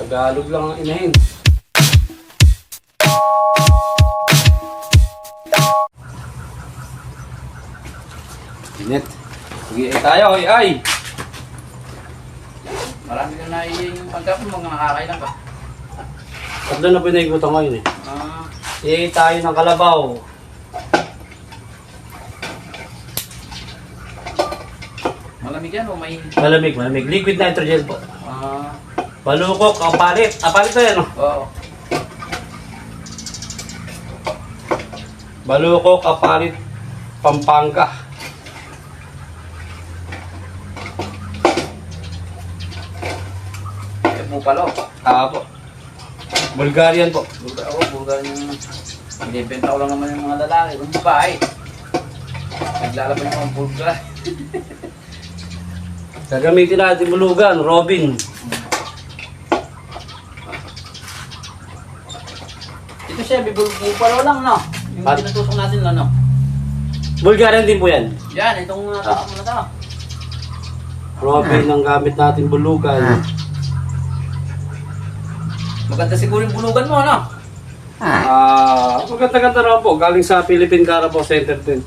Tagalog lang ang inahin. Init. Sige, tayo, ay! Marami na naiing pagkapon, mga nakakailan pa. Tatlo na pinag-ikutan ngayon eh. Ah, Tayo ng kalabaw. malamig yan o may... Malamig, malamig. Liquid nitrogen po. Balukok, ang palit. Palit na yan, no? Oo. Balukok, ang palit. Pampanga. Bupalo. Po. Bulgarian po. Bulgar yung... Binibenta ko lang naman yung mga lalaki. Yung babae. Naglalaban yung mga Bulgar. Gagamitin natin bulugan, Robin. Ito siya, bupalo lang, no? Yung At- tinutusok natin, ano? Bulgarian din po yan. Yan, itong natusok mo na ito. Robin ang gamit natin bulugan. Maganda siguro yung bulugan mo, ano? Maganda-ganda raw po. Galing sa Philippine Carabao Center din.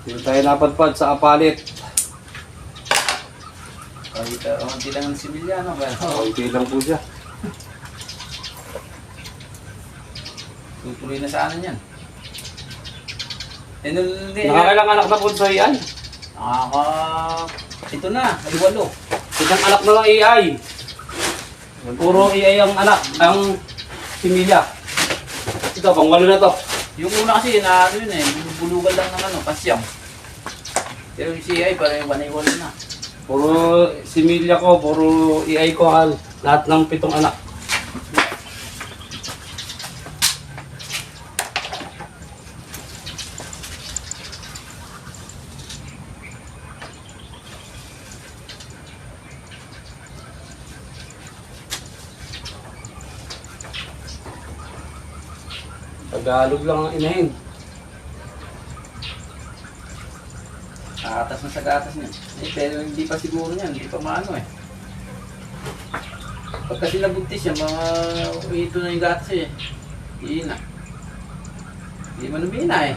Dito tayo napadpad sa apalit. Kahit hindi lang ang similya, no? Okay lang po siya. Tutuloy na sa ano yan. Nakakailang anak na po sa iyan. Ito na, ay 8. Isang anak na lang AI. Puro AI ang anak, ang similya. Ito, pang 8 na to. Yung una kasi, na ano yun eh, bulugan lang ng ano, pasyam. Pero yung CI, parang yung 1 na. Puro similya ko, puro AI ko lahat ng 7 anak. Tagalog lang ang inahin. Nakatas na sa gatas niya. Pero hindi pa siguro niyan, hindi pa maano eh. Pag kasi nabuntis siya, mga ito na yung gatas eh. Hindi na. Hindi man lumina eh.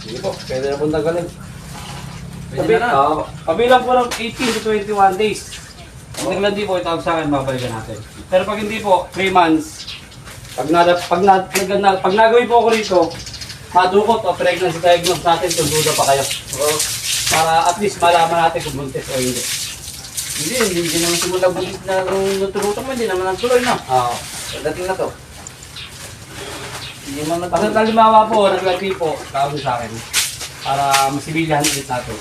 Sige po, pwede na pong tagalin. Pwede na na. Kabilang po ng 18 to 21 days. Kung hindi po, itawag sa akin, babalikan natin. Pero pag hindi po, 3 months, pag nagawin po ako rito, madukot o pregnancy diagnose natin kung duda pa kayo. Para at least malaman natin kung buntis o hindi. Hindi naman siguro nabuntis na nung naturutan mo, hindi naman nagtuloy na. Pagdating na to. Hindi man Kasi nagtuloy. talimawa po, naglagay po, tawag sa akin. Para masibilyahan ulit natin.